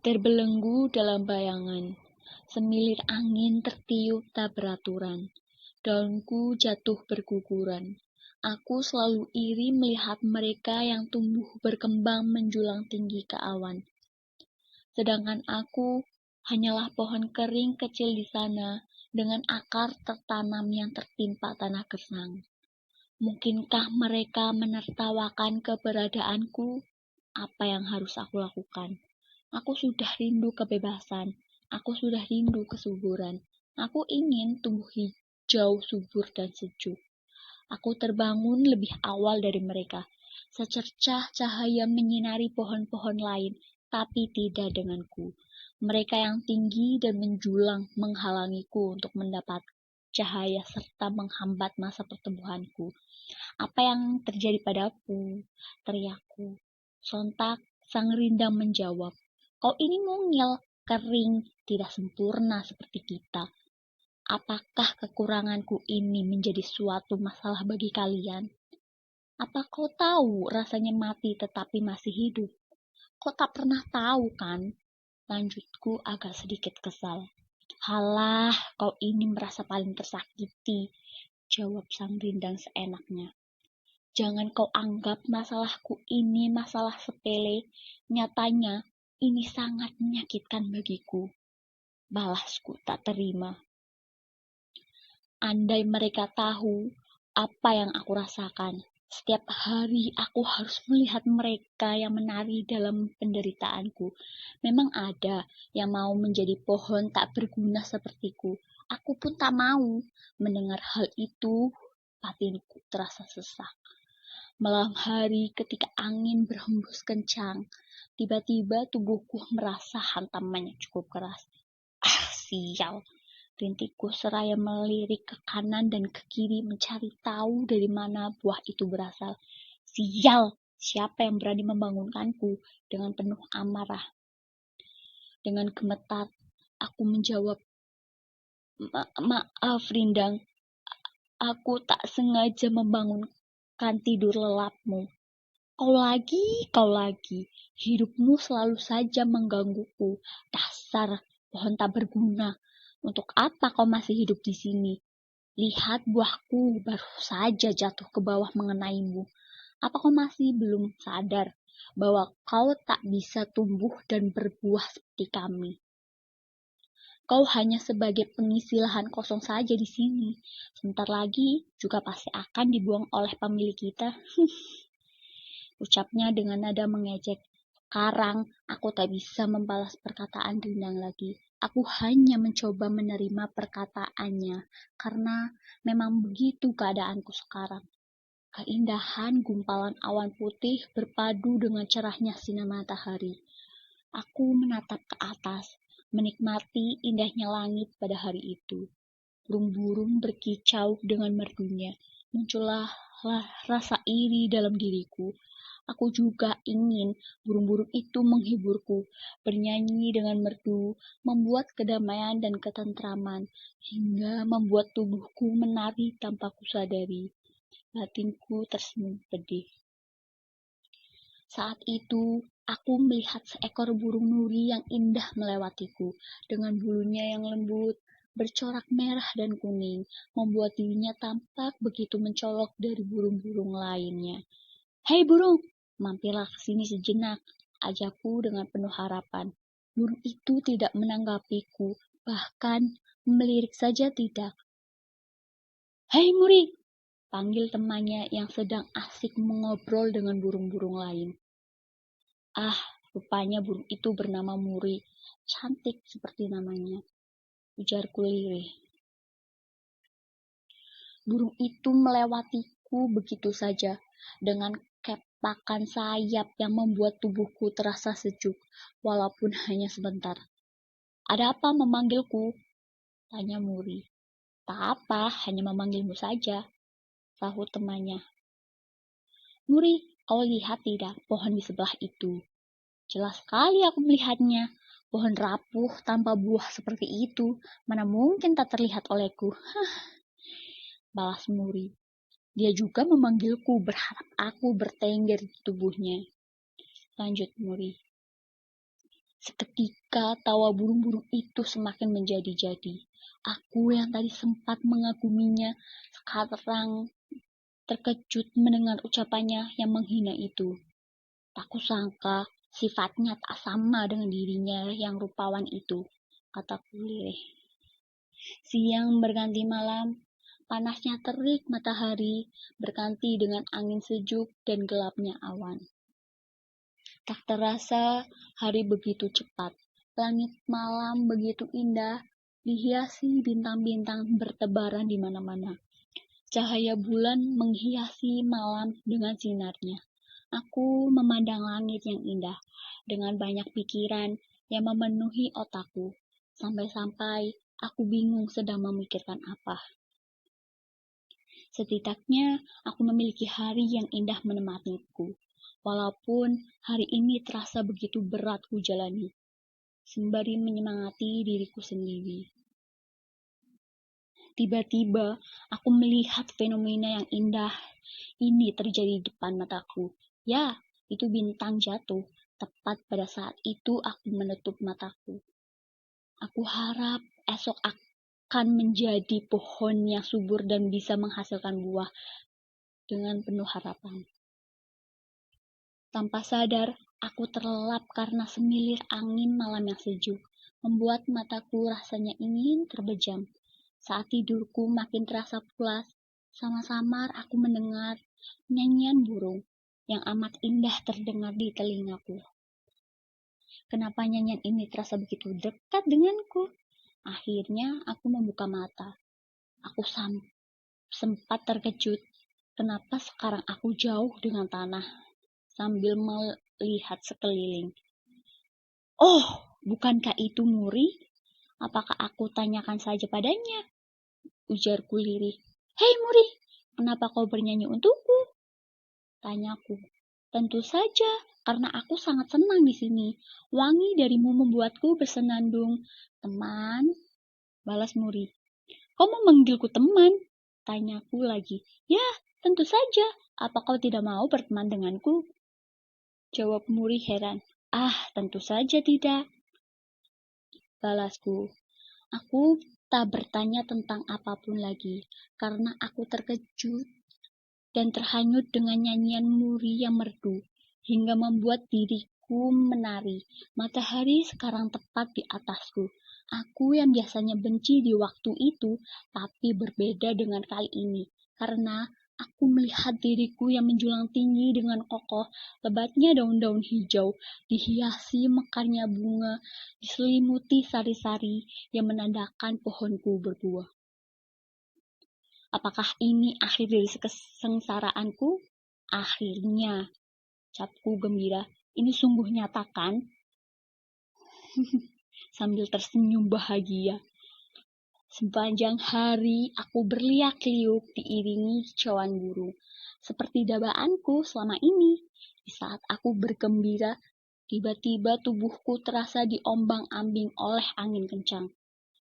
Terbelenggu dalam bayangan, semilir angin tertiup tak beraturan, daunku jatuh berguguran. Aku selalu iri melihat mereka yang tumbuh berkembang menjulang tinggi ke awan. Sedangkan aku hanyalah pohon kering kecil di sana, dengan akar tertanam yang tertimpa tanah gersang. Mungkinkah mereka menertawakan keberadaanku? Apa yang harus aku lakukan? Aku sudah rindu kebebasan. Aku sudah rindu kesuburan. Aku ingin tumbuh hijau, subur, dan sejuk. Aku terbangun lebih awal dari mereka. Secercah cahaya menyinari pohon-pohon lain, tapi tidak denganku. Mereka yang tinggi dan menjulang menghalangiku untuk mendapat cahaya serta menghambat masa pertumbuhanku. Apa yang terjadi padaku? Teriakku. Sontak sang rindang menjawab, kau ini mungil, kering, tidak sempurna seperti kita. Apakah kekuranganku ini menjadi suatu masalah bagi kalian? Apa kau tahu rasanya mati tetapi masih hidup? Kau tak pernah tahu kan? Lanjutku agak sedikit kesal. Halah, kau ini merasa paling tersakiti, jawab sang rindang seenaknya. Jangan kau anggap masalahku ini masalah sepele. Nyatanya, ini sangat menyakitkan bagiku. Balasku tak terima. Andai mereka tahu apa yang aku rasakan. Setiap hari aku harus melihat mereka yang menari dalam penderitaanku. Memang ada yang mau menjadi pohon tak berguna sepertiku. Aku pun tak mau. Mendengar hal itu, batinku terasa sesak. Malam hari ketika angin berhembus kencang, tiba-tiba tubuhku merasa hantamannya cukup keras. Sial! Rintikku seraya melirik ke kanan dan ke kiri mencari tahu dari mana buah itu berasal. Sial! Siapa yang berani membangunkanku? Dengan penuh amarah. Dengan gemetar, aku menjawab, Maaf Rindang, aku tak sengaja membangunkan tidur lelapmu. Kau lagi, hidupmu selalu saja menggangguku. Dasar pohon tak berguna. Untuk apa kau masih hidup di sini? Lihat buahku baru saja jatuh ke bawah mengenaimu. Apa kau masih belum sadar bahwa kau tak bisa tumbuh dan berbuah seperti kami? Kau hanya sebagai pengisi lahan kosong saja di sini. Sebentar lagi juga pasti akan dibuang oleh pemilik kita. Ucapnya dengan nada mengejek. Sekarang aku tak bisa membalas perkataan Rindang lagi. Aku hanya mencoba menerima perkataannya, karena memang begitu keadaanku sekarang. Keindahan gumpalan awan putih berpadu dengan cerahnya sinar matahari. Aku menatap ke atas, menikmati indahnya langit pada hari itu. Burung-burung berkicau dengan merdunya. Muncullah rasa iri dalam diriku. Aku juga ingin burung-burung itu menghiburku, bernyanyi dengan merdu, membuat kedamaian dan ketentraman, hingga membuat tubuhku menari tanpa kusadari. Batinku tersenyum pedih. Saat itu, aku melihat seekor burung nuri yang indah melewatiku, dengan bulunya yang lembut, bercorak merah dan kuning, membuat dirinya tampak begitu mencolok dari burung-burung lainnya. Hei burung, mampirlah ke sini sejenak, ajakku dengan penuh harapan. Burung itu tidak menanggapiku, bahkan melirik saja tidak. Hei Muri, panggil temannya yang sedang asik mengobrol dengan burung-burung lain. Ah, rupanya burung itu bernama Muri, cantik seperti namanya, ujarku lirih. Burung itu melewatiku begitu saja, dengan kepakan sayap yang membuat tubuhku terasa sejuk, walaupun hanya sebentar. Ada apa memanggilku? Tanya Muri. Tak apa, hanya memanggilmu saja, sahut temannya. Muri, kau lihat tidak pohon di sebelah itu? Jelas sekali aku melihatnya. Pohon rapuh tanpa buah seperti itu, mana mungkin tak terlihat olehku. Balas Muri. Dia juga memanggilku berharap aku bertengger di tubuhnya. Lanjut Muri. Seketika tawa burung-burung itu semakin menjadi-jadi. Aku yang tadi sempat mengaguminya, sekarang terkejut mendengar ucapannya yang menghina itu. Tak kusangka sifatnya tak sama dengan dirinya yang rupawan itu, kataku lirih. Siang berganti malam, panasnya terik matahari berganti dengan angin sejuk dan gelapnya awan. Tak terasa hari begitu cepat, langit malam begitu indah, dihiasi bintang-bintang bertebaran di mana-mana. Cahaya bulan menghiasi malam dengan sinarnya. Aku memandang langit yang indah dengan banyak pikiran yang memenuhi otakku. Sampai-sampai aku bingung sedang memikirkan apa. Setidaknya aku memiliki hari yang indah menemaniku. Walaupun hari ini terasa begitu berat ku jalani, sembari menyemangati diriku sendiri. Tiba-tiba aku melihat fenomena yang indah ini terjadi di depan mataku. Ya, itu bintang jatuh. Tepat pada saat itu aku menutup mataku. Aku harap esok akan menjadi pohon yang subur dan bisa menghasilkan buah dengan penuh harapan. Tanpa sadar, aku terlelap karena semilir angin malam yang sejuk, membuat mataku rasanya ingin terbejam. Saat tidurku makin terasa pulas, sama-samar aku mendengar nyanyian burung yang amat indah terdengar di telingaku. Kenapa nyanyian ini terasa begitu dekat denganku? Akhirnya aku membuka mata. Aku sempat terkejut. Kenapa sekarang aku jauh dengan tanah? Sambil melihat sekeliling. Oh, bukankah itu Muri? Apakah aku tanyakan saja padanya? Ujarku lirih. Hei Muri, kenapa kau bernyanyi untukku? Tanyaku. Tentu saja, karena aku sangat senang di sini. Wangi darimu membuatku bersenandung. Teman, balas Muri. Kau memanggilku teman? Tanyaku lagi. Ya, tentu saja. Apa kau tidak mau berteman denganku? Jawab Muri heran. Ah, tentu saja tidak. Balasku. Aku tak bertanya tentang apapun lagi, karena aku terkejut dan terhanyut dengan nyanyian Muri yang merdu, hingga membuat diriku menari. Matahari sekarang tepat di atasku. Aku yang biasanya benci di waktu itu, tapi berbeda dengan kali ini, karena aku melihat diriku yang menjulang tinggi dengan kokoh, lebatnya daun-daun hijau, dihiasi mekarnya bunga, diselimuti sari-sari yang menandakan pohonku berbuah. Apakah ini akhir dari kesengsaraanku? Akhirnya, capku gembira. Ini sungguh nyata kan? Sambil tersenyum bahagia. Sepanjang hari aku berliak-liuk diiringi kicauan burung. Seperti dabaanku selama ini. Di saat aku bergembira, tiba-tiba tubuhku terasa diombang-ambing oleh angin kencang.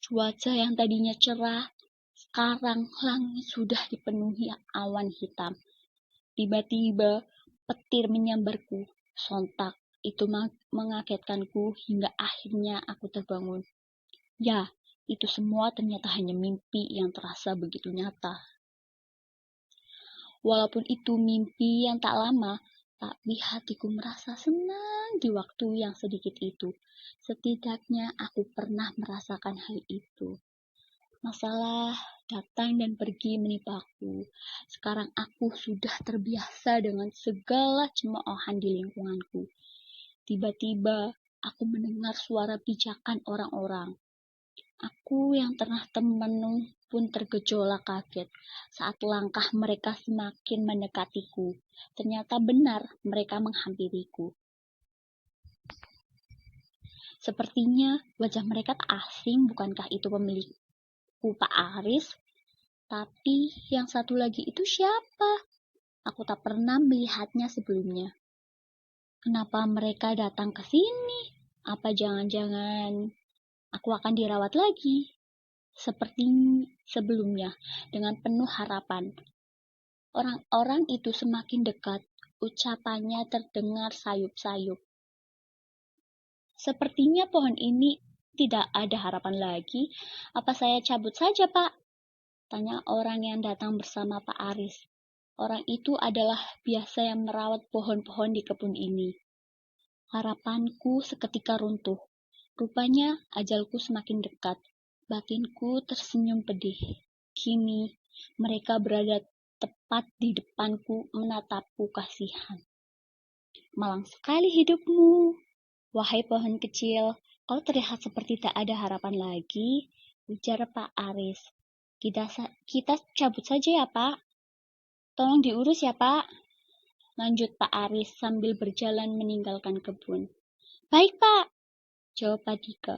Cuaca yang tadinya cerah, sekarang langit sudah dipenuhi awan hitam. Tiba-tiba petir menyambarku. Sontak itu mengagetkanku hingga akhirnya aku terbangun. Ya, itu semua ternyata hanya mimpi yang terasa begitu nyata. Walaupun itu mimpi yang tak lama, tapi hatiku merasa senang di waktu yang sedikit itu. Setidaknya aku pernah merasakan hal itu. Masalah datang dan pergi menimpaku. Sekarang aku sudah terbiasa dengan segala cemoohan di lingkunganku. Tiba-tiba aku mendengar suara pijakan orang-orang. Aku yang tengah termenung pun tergejolak kaget saat langkah mereka semakin mendekatiku. Ternyata benar mereka menghampiriku. Sepertinya wajah mereka tak asing, bukankah itu pemilikku Pak Aris? Tapi yang satu lagi itu siapa? Aku tak pernah melihatnya sebelumnya. Kenapa mereka datang ke sini? Apa jangan-jangan aku akan dirawat lagi? Seperti sebelumnya, dengan penuh harapan. Orang-orang itu semakin dekat, ucapannya terdengar sayup-sayup. Sepertinya pohon ini tidak ada harapan lagi. Apa saya cabut saja, Pak? Tanya orang yang datang bersama Pak Aris. Orang itu adalah biasa yang merawat pohon-pohon di kebun ini. Harapanku seketika runtuh. Rupanya ajalku semakin dekat. Batinku tersenyum pedih. Kini mereka berada tepat di depanku menatapku kasihan. Malang sekali hidupmu, wahai pohon kecil. Kau terlihat seperti tak ada harapan lagi, ujar Pak Aris. Kita cabut saja ya, Pak. Tolong diurus ya, Pak. Lanjut Pak Aris sambil berjalan meninggalkan kebun. Baik, Pak, jawab Pak Dika.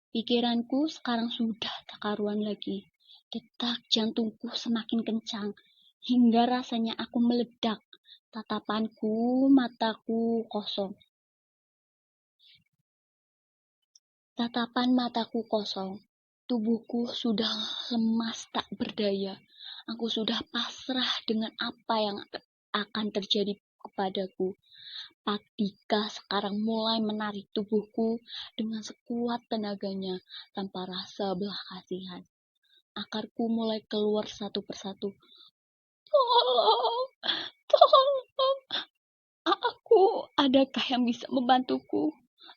Pikiranku sekarang sudah tak karuan lagi. Detak jantungku semakin kencang, hingga rasanya aku meledak. Tatapan mataku kosong. Tubuhku sudah lemas tak berdaya. Aku sudah pasrah dengan apa yang akan terjadi kepadaku. Pak Dika sekarang mulai menarik tubuhku dengan sekuat tenaganya tanpa rasa belas kasihan. Akarku mulai keluar satu persatu. Tolong, tolong, aku, adakah yang bisa membantuku?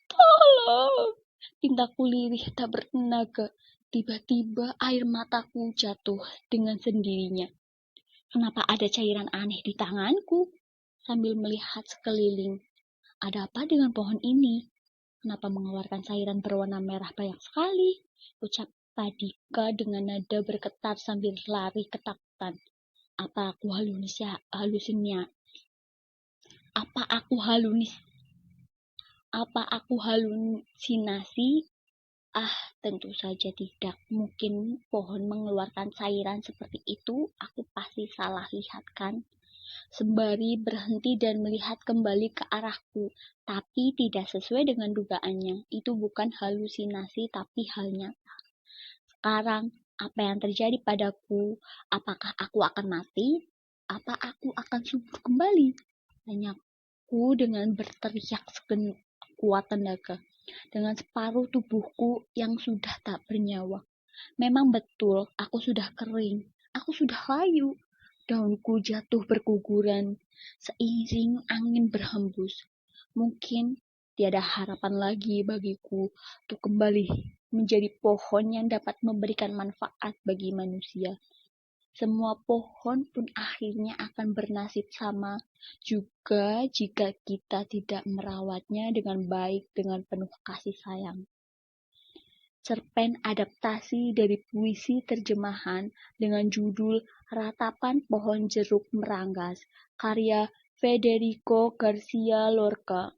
Tolong, pintaku lirih tak bertenaga. Tiba-tiba air mataku jatuh dengan sendirinya. Kenapa ada cairan aneh di tanganku? Sambil melihat sekeliling. Ada apa dengan pohon ini? Kenapa mengeluarkan cairan berwarna merah banyak sekali? Ucap Padika dengan nada bergetar sambil lari ketakutan. Apa aku halusinasi? Ah, tentu saja tidak. Mungkin pohon mengeluarkan cairan seperti itu. Aku pasti salah lihat kan? Sembari berhenti dan melihat kembali ke arahku, tapi tidak sesuai dengan dugaannya. Itu bukan halusinasi, tapi hal nyata. Sekarang, apa yang terjadi padaku? Apakah aku akan mati? Apa aku akan subur kembali? Tanyaku dengan berteriak sekuat tenaga. Dengan separuh tubuhku yang sudah tak bernyawa. Memang betul, aku sudah kering. Aku sudah layu. Daunku jatuh berguguran seiring angin berhembus. Mungkin tiada harapan lagi bagiku untuk kembali menjadi pohon yang dapat memberikan manfaat bagi manusia. Semua pohon pun akhirnya akan bernasib sama juga jika kita tidak merawatnya dengan baik dengan penuh kasih sayang. Cerpen adaptasi dari puisi terjemahan dengan judul Ratapan Pohon Jeruk Meranggas, karya Federico Garcia Lorca.